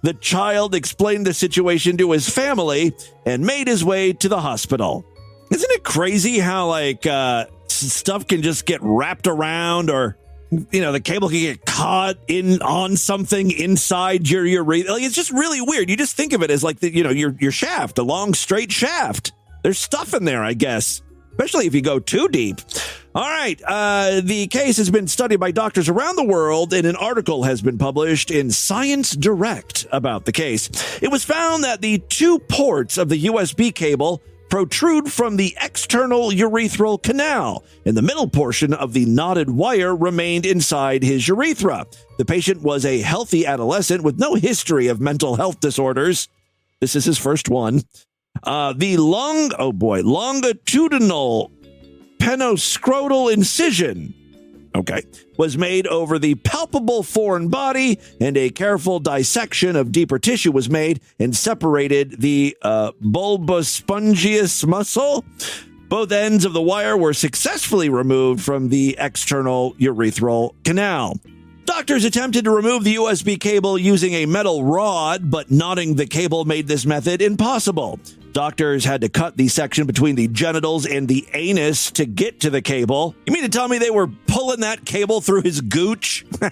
the child explained the situation to his family and made his way to the hospital. Isn't it crazy how, like, stuff can just get wrapped around, or, you know, the cable can get caught on something inside your urethra? Like, it's just really weird. You just think of it as like your shaft, a long straight shaft. There's stuff in there, I guess, especially if you go too deep. All right, the case has been studied by doctors around the world, and an article has been published in Science Direct about the case. It was found that the 2 ports of the USB cable protrude from the external urethral canal, and the middle portion of the knotted wire remained inside his urethra. The patient was a healthy adolescent with no history of mental health disorders. This is his first one. The longitudinal penoscrotal incision, was made over the palpable foreign body, and a careful dissection of deeper tissue was made and separated the bulbospongius muscle. Both ends of the wire were successfully removed from the external urethral canal. Doctors attempted to remove the USB cable using a metal rod, but knotting the cable made this method impossible. Doctors had to cut the section between the genitals and the anus to get to the cable. You mean to tell me they were pulling that cable through his gooch? Well,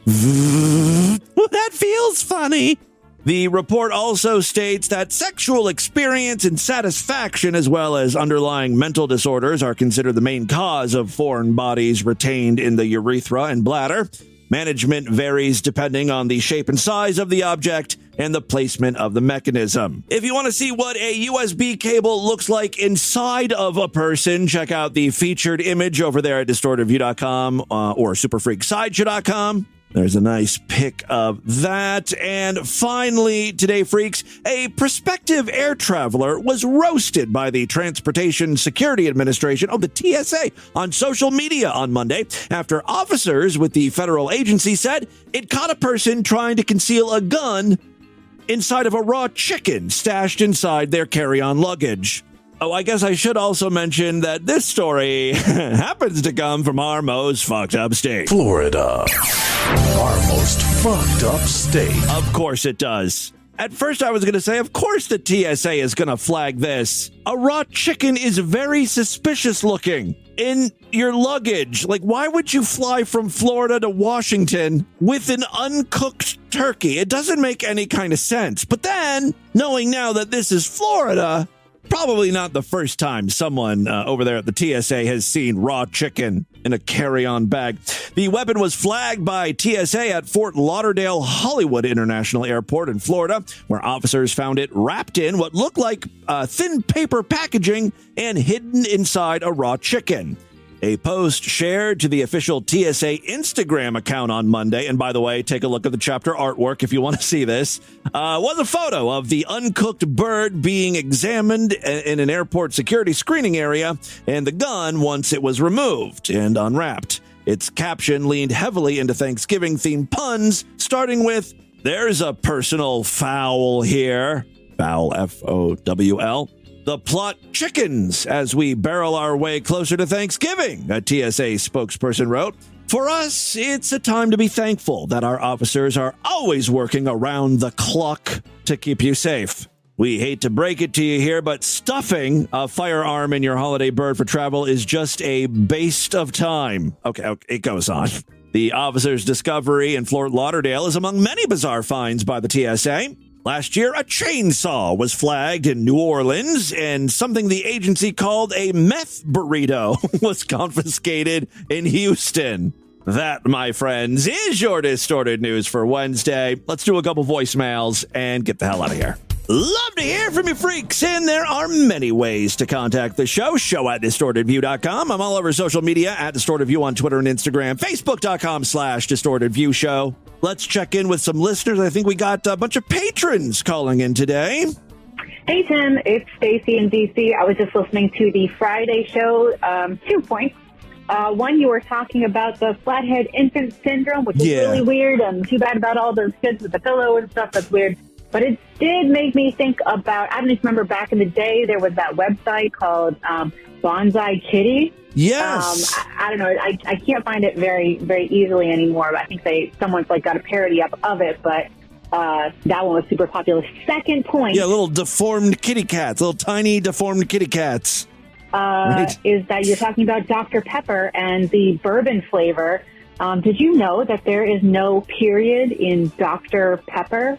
that feels funny. The report also states that sexual experience and satisfaction, as well as underlying mental disorders, are considered the main cause of foreign bodies retained in the urethra and bladder. Management varies depending on the shape and size of the object and the placement of the mechanism. If you want to see what a USB cable looks like inside of a person, check out the featured image over there at distortedview.com or superfreaksideshow.com. There's a nice pic of that. And finally, today, freaks, a prospective air traveler was roasted by the Transportation Security Administration, the TSA, on social media on Monday after officers with the federal agency said it caught a person trying to conceal a gun inside of a raw chicken stashed inside their carry-on luggage. Oh, I guess I should also mention that this story happens to come from our most fucked up state, Florida. Our most fucked up state. Of course it does. At first I was going to say, of course the TSA is going to flag this. A raw chicken is very suspicious looking in your luggage. Like, why would you fly from Florida to Washington with an uncooked turkey? It doesn't make any kind of sense. But then, knowing now that this is Florida, probably not the first time someone over there at the TSA has seen raw chicken. in a carry-on bag. The weapon was flagged by TSA at Fort Lauderdale Hollywood International Airport in Florida, where officers found it wrapped in what looked like thin paper packaging and hidden inside a raw chicken. A post shared to the official TSA Instagram account on Monday, and by the way, take a look at the chapter artwork if you want to see this, was a photo of the uncooked bird being examined in an airport security screening area and the gun once it was removed and unwrapped. Its caption leaned heavily into Thanksgiving-themed puns, starting with, "There's a personal foul here." Foul, F-O-W-L. "The plot chickens as we barrel our way closer to Thanksgiving," a TSA spokesperson wrote. "For us, it's a time to be thankful that our officers are always working around the clock to keep you safe. We hate to break it to you here, but stuffing a firearm in your holiday bird for travel is just a waste of time." Okay, it goes on. The officer's discovery in Fort Lauderdale is among many bizarre finds by the TSA. Last year, a chainsaw was flagged in New Orleans, and something the agency called a meth burrito was confiscated in Houston. That, my friends, is your Distorted News for Wednesday. Let's do a couple voicemails and get the hell out of here. Love to hear from you freaks, and there are many ways to contact the show. Show at DistortedView.com. I'm all over social media at DistortedView on Twitter and Instagram. Facebook.com/DistortedViewShow. Let's check in with some listeners. I think we got a bunch of patrons calling in today. Hey, Tim. It's Stacy in D.C. I was just listening to the Friday show. 2 points. One, you were talking about the flathead infant syndrome, which is really weird, and too bad about all those kids with the pillow and stuff. That's weird. But it did make me think about, I just remember back in the day, there was that website called Bonsai Kitty. Yes. I don't know. I can't find it very, very easily anymore. But I think someone's like got a parody up of it. But that one was super popular. Second point. Yeah, little deformed kitty cats, little tiny deformed kitty cats. Right. Is that you're talking about Dr. Pepper and the bourbon flavor. Did you know that there is no period in Dr. Pepper?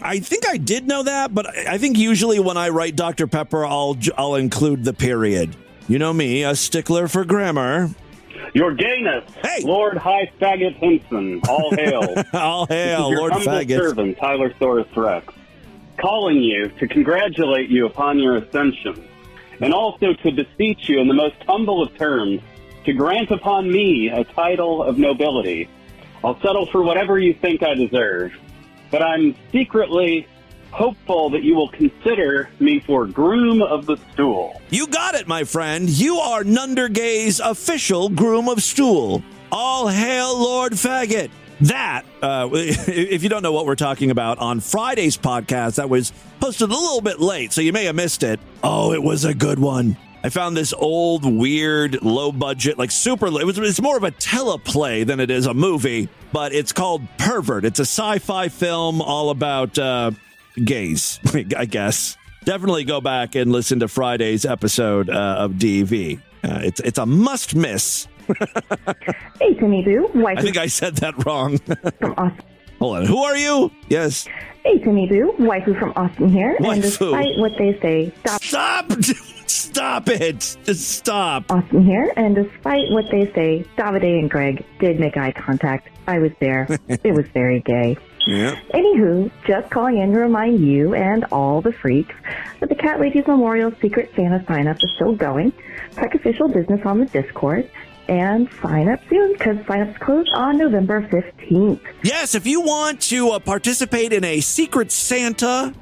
I think I did know that, but I think usually when I write Dr. Pepper, I'll include the period. You know me, a stickler for grammar. Your gayness, hey! Lord High Faggot Henson, all hail. All hail, Lord Faggot. Your humble servant, Tyler Saurus Rex, calling you to congratulate you upon your ascension, and also to beseech you in the most humble of terms to grant upon me a title of nobility. I'll settle for whatever you think I deserve, but I'm secretly hopeful that you will consider me for groom of the stool. You got it, my friend. You are Nundergay's official groom of stool. All hail Lord Faggot. That, if you don't know what we're talking about, on Friday's podcast, that was posted a little bit late, so you may have missed it. Oh, it was a good one. I found this old, weird, low-budget, like it's more of a teleplay than it is a movie, but it's called Pervert. It's a sci-fi film all about gays, I guess. Definitely go back and listen to Friday's episode of DV. It's a must-miss. Hey, Timmy Boo. I think I said that wrong. From Austin. Hold on. Who are you? Yes. Hey, Timmy Boo. Waifu from Austin here. Waifu. And despite what they say, Stop it. Just stop. Austin here. And despite what they say, Davide and Greg did make eye contact. I was there. It was very gay. Yeah. Anywho, just calling in to remind you and all the freaks that the Cat Ladies Memorial Secret Santa sign-up is still going. Check official business on the Discord. And sign up soon, because sign-ups close on November 15th. Yes, if you want to participate in a Secret Santa,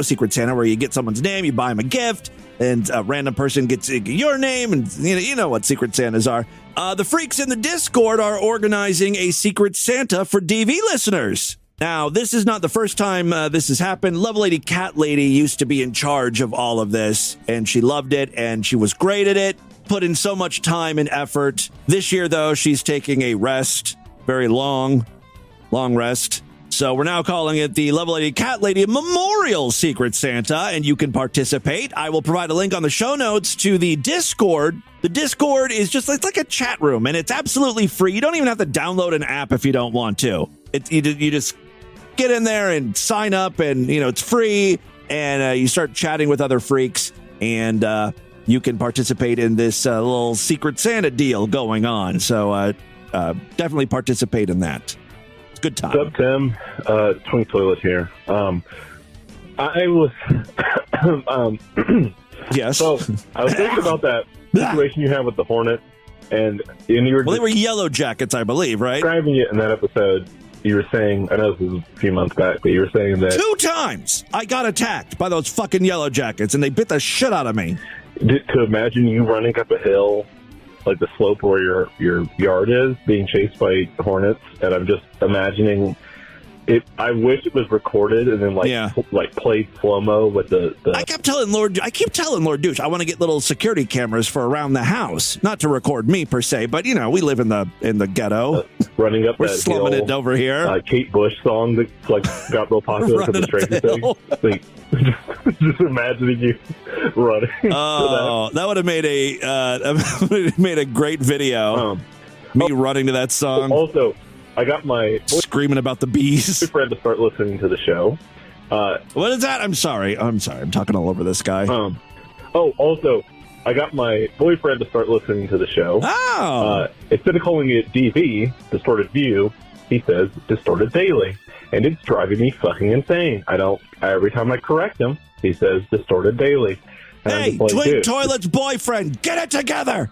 Secret Santa, where you get someone's name, you buy them a gift, and a random person gets your name, and you know what Secret Santas are. The freaks in the Discord are organizing a Secret Santa for DV listeners. Now, this is not the first time this has happened. Love Lady Cat Lady used to be in charge of all of this, and she loved it, and she was great at it. Put in so much time and effort. This year, though, she's taking a rest, very long rest. So we're now calling it the Love Lady Cat Lady Memorial Secret Santa, and you can participate. I will provide a link on the show notes to the Discord. The Discord is it's like a chat room, and it's absolutely free. You don't even have to download an app if you don't want to. You just get in there and sign up, and it's free, and you start chatting with other freaks, and you can participate in this little Secret Santa deal going on. So definitely participate in that. It's a good time. What's up, Tim? Twink Toilet here. I was... yes. So, I was thinking about that situation you had with the Hornet, and you were... Well, they were Yellow Jackets, I believe, right? Describing it in that episode, you were saying, I know this was a few months back, but you were saying that... 2 times I got attacked by those fucking Yellow Jackets, and they bit the shit out of me. To imagine you running up a hill, like the slope where your yard is, being chased by hornets, and I'm just imagining it. I wish it was recorded and then like played slow-mo with the I keep telling Lord Douche I want to get little security cameras for around the house, not to record me per se, but you know, we live in the ghetto. Running up, we're that slumming hill, it over here. Kate Bush song that like got real popular because of Stranger Things. Like, just imagining you running. Oh, that would have made a great video. Me running to that song. Also, I got my screaming about the bees. Boyfriend to start listening to the show. What is that? I'm sorry. I'm talking all over this guy. Also, I got my boyfriend to start listening to the show. Oh. Instead of calling it DV, Distorted View, he says Distorted Daily. And it's driving me fucking insane. Every time I correct him, he says Distorted Daily. And hey, Twink Toilet's boyfriend, get it together!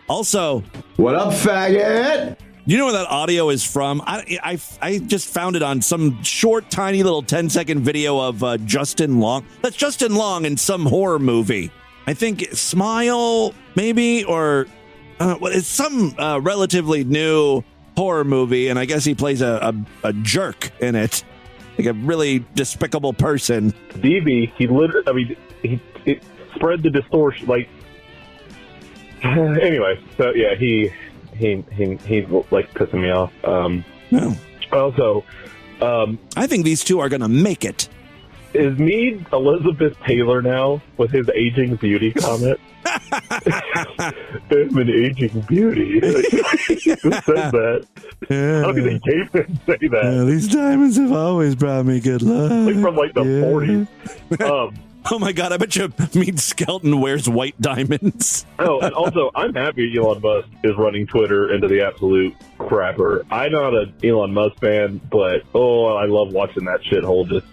Also, what up, faggot? You know where that audio is from? I just found it on some short, tiny little 10-second video of Justin Long. That's Justin Long in some horror movie. I think Smile, maybe, or it's some relatively new horror movie, and I guess he plays a jerk in it, like a really despicable person. DB, he literally, he spread the distortion, like. Anyway, so yeah, he's like pissing me off. No. Also, I think these two are going to make it. Is Meade Elizabeth Taylor now with his aging beauty comment? I'm an aging beauty. Who said that? Yeah. How did he cavemen say that? Yeah, these diamonds have always brought me good luck. Like from like the 40s. Oh my God, I bet you Meade Skelton wears white diamonds. Oh, and also, I'm happy Elon Musk is running Twitter into the absolute crapper. I'm not an Elon Musk fan, but I love watching that shithole just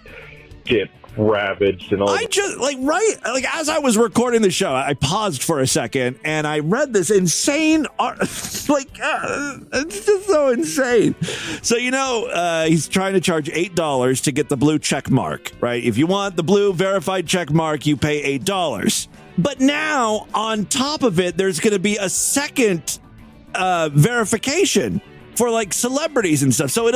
get ravaged and all. I just as I was recording the show, I paused for a second and I read this insane it's just so insane. So he's trying to charge $8 to get the blue check mark, right? If you want the blue verified check mark, you pay $8. But now on top of it, there's going to be a second verification for like celebrities and stuff. So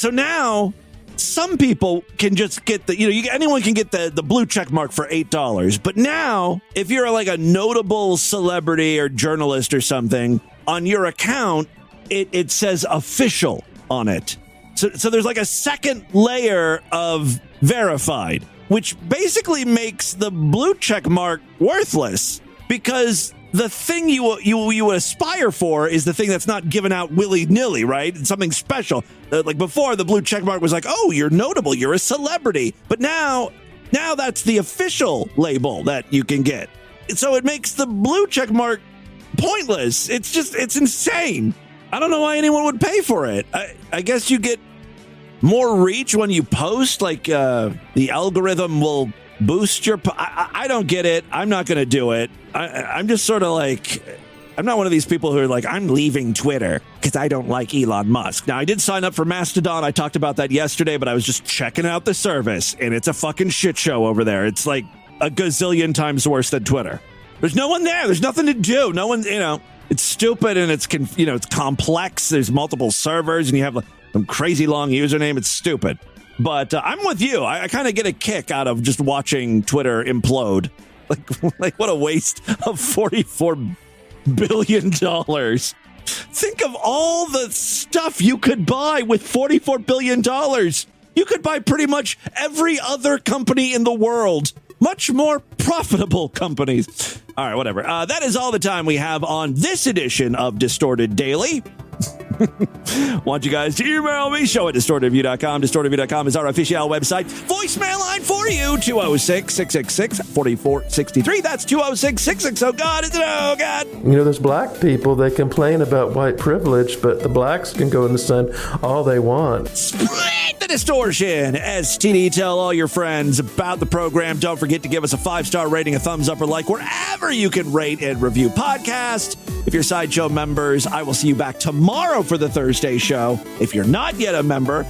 now some people can just get anyone can get the blue check mark for $8. But now, if you're like a notable celebrity or journalist or something, on your account, it says official on it. So there's like a second layer of verified, which basically makes the blue check mark worthless because the thing you aspire for is the thing that's not given out willy-nilly, right? It's something special. Like before, the blue check mark was like, oh, you're notable, you're a celebrity. But now that's the official label that you can get. So it makes the blue check mark pointless. It's insane. I don't know why anyone would pay for it. I guess you get more reach when you post, like the algorithm will boost your... I don't get it. I'm not going to do it. I'm just sort of like... I'm not one of these people who are like, I'm leaving Twitter because I don't like Elon Musk. Now, I did sign up for Mastodon. I talked about that yesterday, but I was just checking out the service, and it's a fucking shit show over there. It's like a gazillion times worse than Twitter. There's no one there. There's nothing to do. No one, it's stupid, and it's complex. There's multiple servers, and you have some crazy long username. It's stupid. But I'm with you. I kind of get a kick out of just watching Twitter implode. Like what a waste of $44 billion. Think of all the stuff you could buy with $44 billion. You could buy pretty much every other company in the world. Much more profitable companies. All right, whatever. That is all the time we have on this edition of Distorted Daily. Want you guys to email me, show at distortedview.com. Distortedview.com is our official website. Voicemail line for you, 206-666-4463. That's 206-66. Oh, God, is it? Oh, God. You know, there's black people, they complain about white privilege, but the blacks can go in the sun all they want. Spread the distortion. STD, tell all your friends about the program. Don't forget to give us a 5-star rating, a thumbs up or like, wherever you can rate and review podcast. If you're Sideshow members, I will see you back tomorrow for the Thursday show. If you're not yet a member,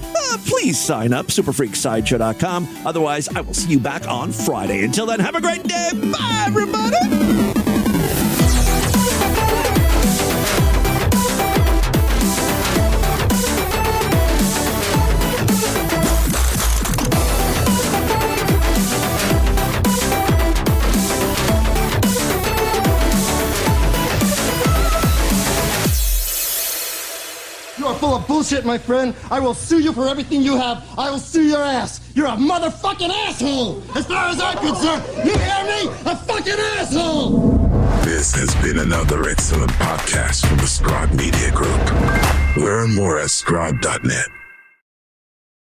please sign up, superfreaksideshow.com. Otherwise, I will see you back on Friday. Until then, have a great day. Bye, everybody. You are full of bullshit, my friend. I will sue you for everything you have. I will sue your ass. You're a motherfucking asshole. As far as I'm concerned, you hear me? A fucking asshole. This has been another excellent podcast from the Scribe Media Group. Learn more at scribe.net.